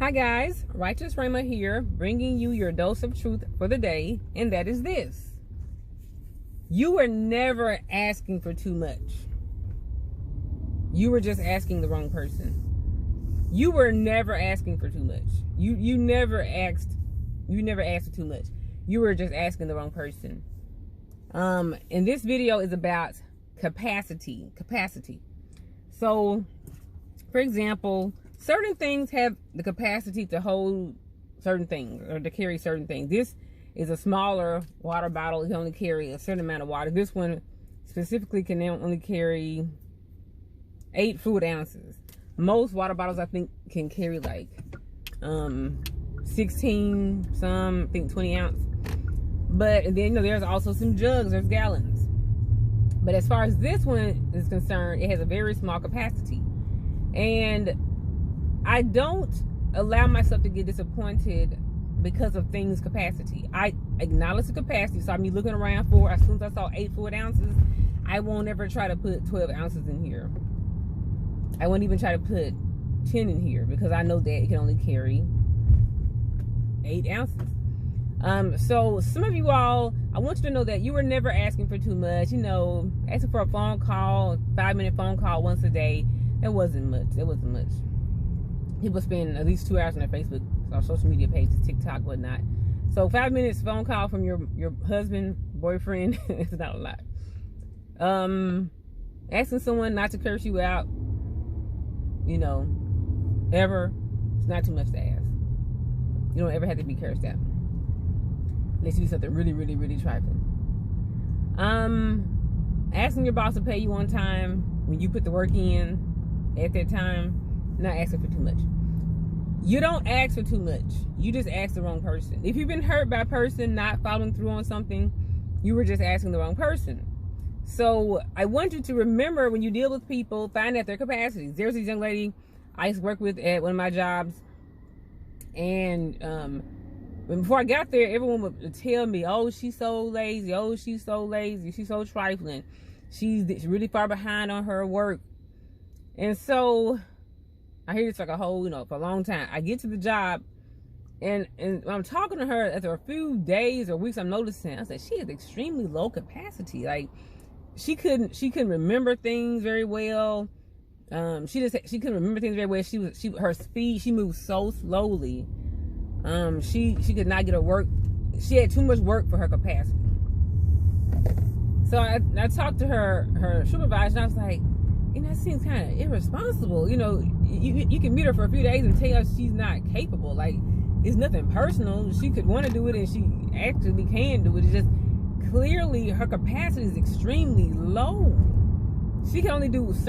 Hi guys, Righteous Rhema here, bringing you your dose of truth for the day, and that is this. You were never asking for too much. You were just asking the wrong person. You were never asking for too much. You never asked for too much. You were just asking the wrong person. And this video is about capacity. So, for example, certain things have the capacity to hold certain things or to carry certain things. This is a smaller water bottle. It can only carry a certain amount of water. This one specifically can only carry 8 fluid ounces. Most water bottles, I think, can carry like 16, some, I think 20 ounce. But then, you know, there's also some jugs, there's gallons. But as far as this one is concerned, it has a very small capacity. And I don't allow myself to get disappointed because of things capacity. I acknowledge the capacity. So I'm looking around for, as soon as I saw 8 fluid ounces, I won't ever try to put 12 ounces in here. I won't even try to put 10 in here because I know that it can only carry 8 ounces. So some of you all, I want you to know that you were never asking for too much. You know, asking for a phone call, 5-minute phone call once a day. That wasn't much. People spend at least 2 hours on their Facebook, or social media pages, TikTok, whatnot. So 5 minutes phone call from your husband, boyfriend, it's not a lot. Asking someone not to curse you out, you know, ever, it's not too much to ask. You don't ever have to be cursed out. Unless you do something really trifling. Asking your boss to pay you on time when you put the work in at that time. Not asking for too much. You don't ask for too much. You just ask the wrong person. If you've been hurt by a person not following through on something, you were just asking the wrong person. So I want you to remember, when you deal with people, find out their capacities. There's this young lady I used to work with at one of my jobs, and before I got there, everyone would tell me, "Oh, she's so lazy. Oh, she's so lazy. She's so trifling. She's really far behind on her work." And so I hear this like a whole, for a long time. I get to the job, and when I'm talking to her after a few days or weeks, I'm noticing, I said, she has extremely low capacity. Like, she couldn't remember things very well. She couldn't remember things very well. Her speed, she moved so slowly. She could not get her work. She had too much work for her capacity. So I talked to her supervisor, and I was like, that seems kind of irresponsible. You can meet her for a few days and tell her she's not capable. Like, it's nothing personal. She could want to do it, and she actually can do it. It's just clearly her capacity is extremely low. She can only do she's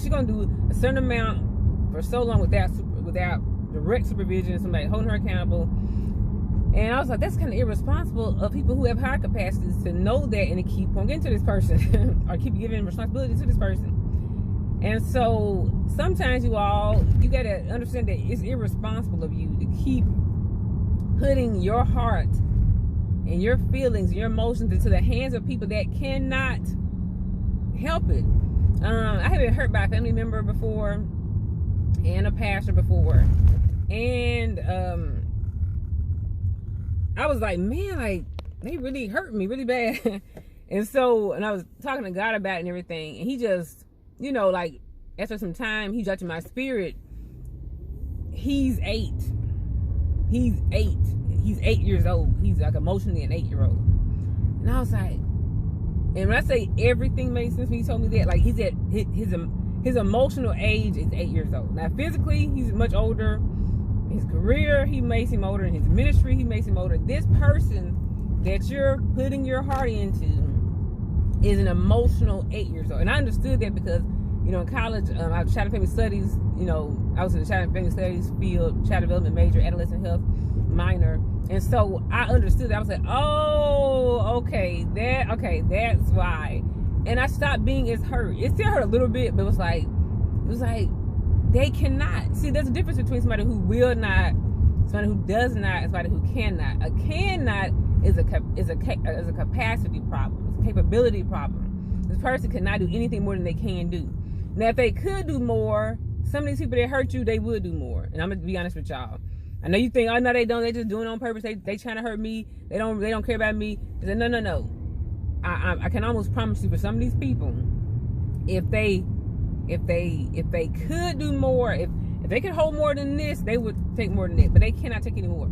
gonna do a certain amount for so long without direct supervision, somebody holding her accountable. And I was like, that's kind of irresponsible of people who have high capacities to know that and to keep on getting to this person or keep giving responsibility to this person. And so sometimes you got to understand that it's irresponsible of you to keep putting your heart and your feelings, your emotions into the hands of people that cannot help it. I have been hurt by a family member before and a pastor before. And I was like, man, like, they really hurt me really bad. And I was talking to God about it and everything. And he just, like, after some time, he dropped in my spirit. He's 8. He's 8 years old. He's like emotionally an 8-year-old. And I was like, and when I say everything made sense when he told me that, like, he's at his emotional age is 8 years old. Now, physically, he's much older. His career, he makes him older. In his ministry, he makes him older. This person that you're putting your heart into is an emotional 8 years old. And I understood that because, in college, I was child and family studies. I was in the child and family studies field, child development major, adolescent health minor. And so I understood that. I was like, oh, okay, that's why. And I stopped being as hurt. It still hurt a little bit, but it was like, they cannot. See, there's a difference between somebody who will not, somebody who does not, and somebody who cannot. A cannot is a capacity problem. It's a capability problem. This person cannot do anything more than they can do. Now, if they could do more, some of these people that hurt you, they will do more. And I'm gonna be honest with y'all. I know you think, oh no, they don't. They just doing it on purpose. They trying to hurt me. They don't care about me. I said, no. I can almost promise you, for some of these people, if they could do more, if they could hold more than this, they would take more than that. But they cannot take any more.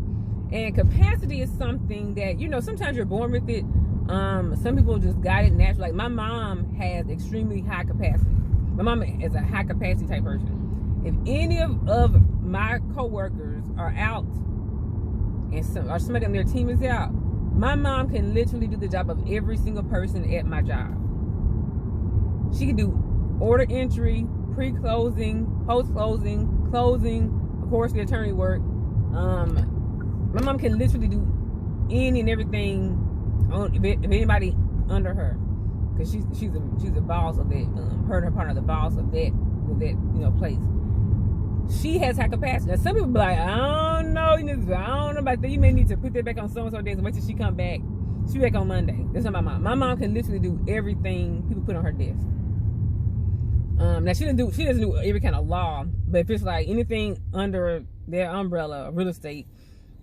And capacity is something that, you know, sometimes you're born with it. Some people just got it naturally. Like my mom has extremely high capacity. My mom is a high capacity type person. If any of my coworkers are out and somebody on their team is out, my mom can literally do the job of every single person at my job. She can do order entry, pre-closing, post-closing, closing, of course the attorney work. My mom can literally do any and everything if anybody under her, because she's a boss of that. Her and her partner are the boss of that place. She has high capacity. Now, some people be like, I don't know about that. You may need to put that back on so-and-so days and wait till she come back. She back on Monday. That's not my mom. My mom can literally do everything people put on her desk. Now she doesn't do every kind of law, but if it's like anything under their umbrella of real estate,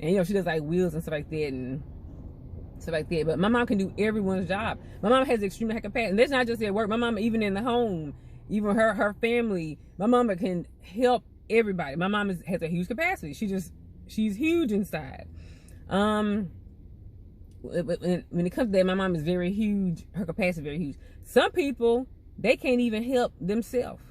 and you know, she does like wills and stuff like that. But my mom can do everyone's job. My mom has extremely high capacity. And that's not just at work. My mom, even in the home, even her family, my mama can help everybody. My mom has a huge capacity. She's huge inside. When it comes to that, my mom is very huge. Her capacity is very huge. Some people, they can't even help themselves.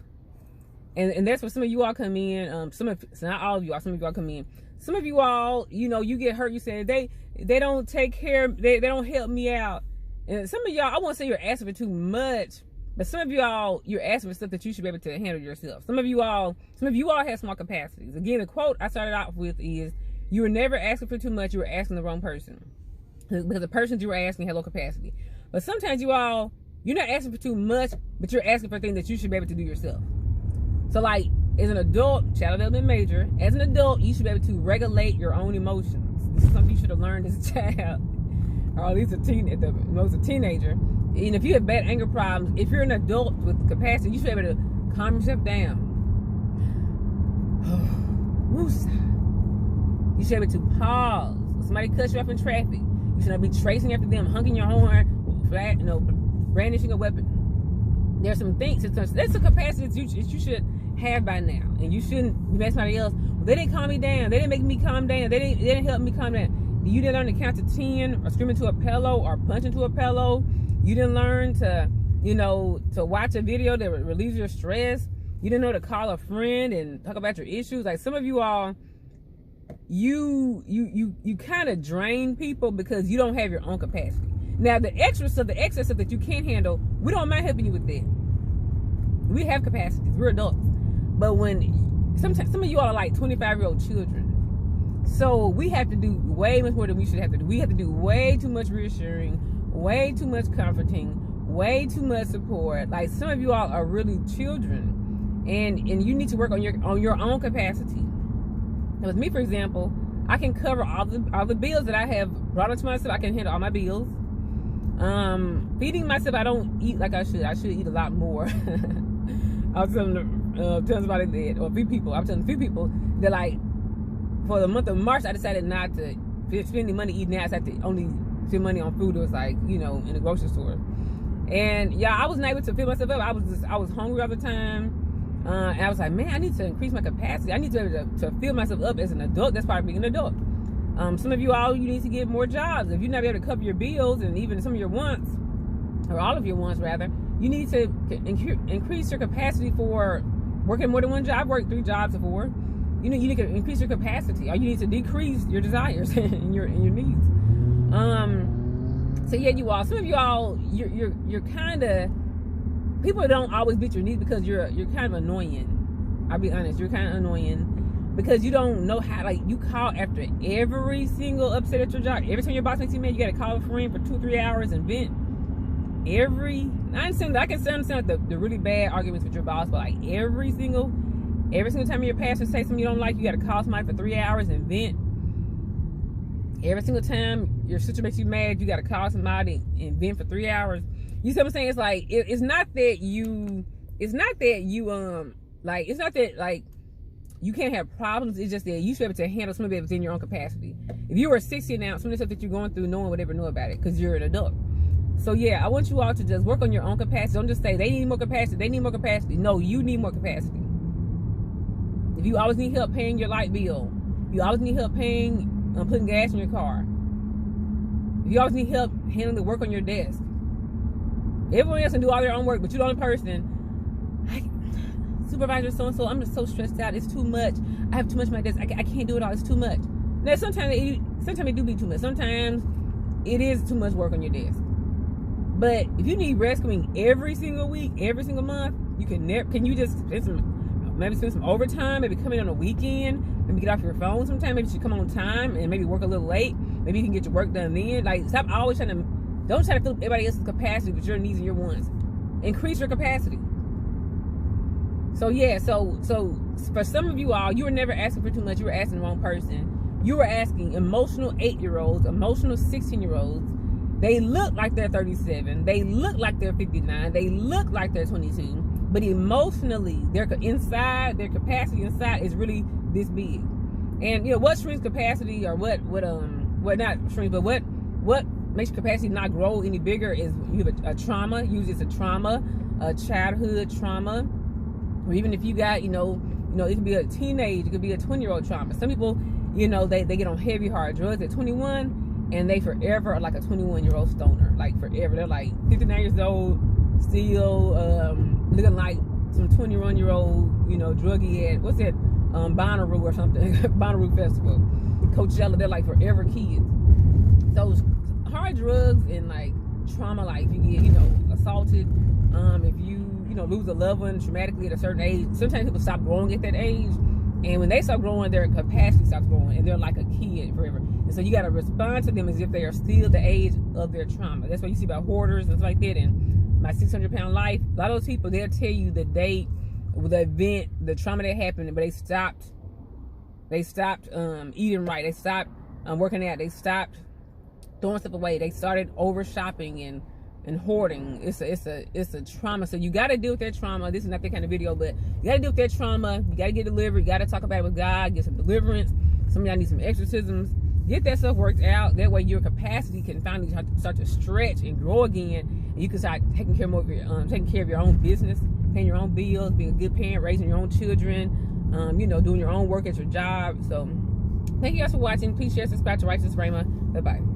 And that's where some of you all come in. Not all of you all, some of you all come in. Some of you all, you know, you get hurt. You say they don't take care. They don't help me out. And some of y'all, I won't say you're asking for too much, but some of y'all, you're asking for stuff that you should be able to handle yourself. Some of you all have small capacities. Again, the quote I started off with is, you were never asking for too much. You were asking the wrong person, because the persons you were asking had low capacity. But sometimes you're not asking for too much, but you're asking for things that you should be able to do yourself. So like, as an adult, child development major, as an adult, you should be able to regulate your own emotions. This is something you should have learned as a child, or at least a teenager. And if you have bad anger problems, if you're an adult with capacity, you should be able to calm yourself down. You should be able to pause. If somebody cuts you off in traffic, you should not be tracing after them, honking your horn, brandishing a weapon. There's some things. That's a capacity that you should have by now, and you shouldn't be mad at somebody else. Well, they didn't calm me down. They didn't make me calm down. They didn't help me calm down. You didn't learn to count to 10, or scream into a pillow, or punch into a pillow. You didn't learn to watch a video that relieves your stress. You didn't know to call a friend and talk about your issues. Like some of you all, you kind of drain people because you don't have your own capacity. Now the excess stuff that you can't handle, we don't mind helping you with that. We have capacities. We're adults. But when sometimes some of you all are like 25-year-old children, so we have to do way much more than we should have to do. We have to do way too much reassuring, way too much comforting, way too much support. Like some of you all are really children, and you need to work on your own capacity. Now with me, for example, I can cover all the bills that I have brought into myself. I can handle all my bills. Feeding myself, I don't eat like I should. I should eat a lot more. I was telling somebody that, or a few people. I was telling a few people that, like, for the month of March, I decided not to spend any money eating out. I had to only spend money on food that was like, you know, in the grocery store. And yeah, I wasn't able to fill myself up. I was hungry all the time. And I was like, man, I need to increase my capacity. I need to be able to fill myself up as an adult. That's part of being an adult. Some of you all, you need to get more jobs. If you're not able to cover your bills and even some of your wants, or all of your wants rather, you need to increase your capacity for working more than one job. Work 3 jobs or 4. You need to increase your capacity, or you need to decrease your desires and your needs. So yeah, you all, some of you all, you're kind of, people don't always meet your needs because you're kind of annoying. I'll be honest, you're kind of annoying. Because you don't know how, like, you call after every single upset at your job. Every time your boss makes you mad, you got to call a friend for 2-3 hours and vent. I can understand the really bad arguments with your boss, but like every single time your pastor says something you don't like, you got to call somebody for 3 hours and vent. Every single time your sister makes you mad, you got to call somebody and vent for 3 hours. You see what I'm saying? It's like, it's not that you Like, it's not that, like, you can't have problems. It's just that you should be able to handle some of it within your own capacity. If you were 60 now, some of the stuff that you're going through, no one would ever know about it because you're an adult. So, yeah, I want you all to just work on your own capacity. Don't just say, they need more capacity. They need more capacity. No, you need more capacity. If you always need help paying your light bill, you always need help paying, putting gas in your car. If you always need help handling the work on your desk. Everyone else can do all their own work, but you're the only person. Supervisor so-and-so, I'm just so stressed out. It's too much. I have too much on my desk. I can't do it all. It's too much. Now, sometimes it do be too much. Sometimes it is too much work on your desk. But if you need rescuing every single week, every single month, you can you just spend some overtime, maybe come in on a weekend, maybe get off your phone sometime, maybe you should come on time and maybe work a little late. Maybe you can get your work done then. Like, stop always don't try to fill everybody else's capacity with your needs and your wants. Increase your capacity. So yeah, so for some of you all, you were never asking for too much. You were asking the wrong person. You were asking emotional 8-year-olds, emotional 16-year-olds. They look like they're 37. They look like they're 59. They look like they're 22. But emotionally, their capacity inside is really this big. And you know what shrinks capacity, or what not shrinks, but what makes capacity not grow any bigger is you have a trauma. Usually it's a trauma, a childhood trauma. Or even if you got, you know, it could be a teenage, it could be a 20-year-old trauma. Some people, you know, they get on heavy, hard drugs at 21, and they forever are like a 21-year-old stoner. Like, forever. They're like 59 years old, still looking like some 21-year-old, you know, druggie at, what's that, Bonnaroo or something, Bonnaroo Festival, Coachella. They're like forever kids. Those hard drugs and, like, trauma, like, if you get, you know, assaulted, if you know, lose a loved one traumatically at a certain age. Sometimes people stop growing at that age, and when they stop growing, their capacity stops growing, and they're like a kid forever. And so you got to respond to them as if they are still the age of their trauma. That's what you see about hoarders and stuff like that. And My 600-Pound Life, a lot of those people, they'll tell you the date, the event, the trauma that happened, but they stopped eating right. They stopped working out. They stopped throwing stuff away. They started over shopping and hoarding. It's a trauma. So you got to deal with that trauma. This is not that kind of video, but you got to deal with that trauma. You got to get delivered. You got to talk about it with God. Get some deliverance. Some of y'all need some exorcisms. Get that stuff worked out. That way your capacity can finally start to stretch and grow again. And you can start taking care of your own business, paying your own bills, being a good parent, raising your own children, you know, doing your own work at your job. So thank you guys for watching. Please share, subscribe to Righteous Rhema. Bye-bye.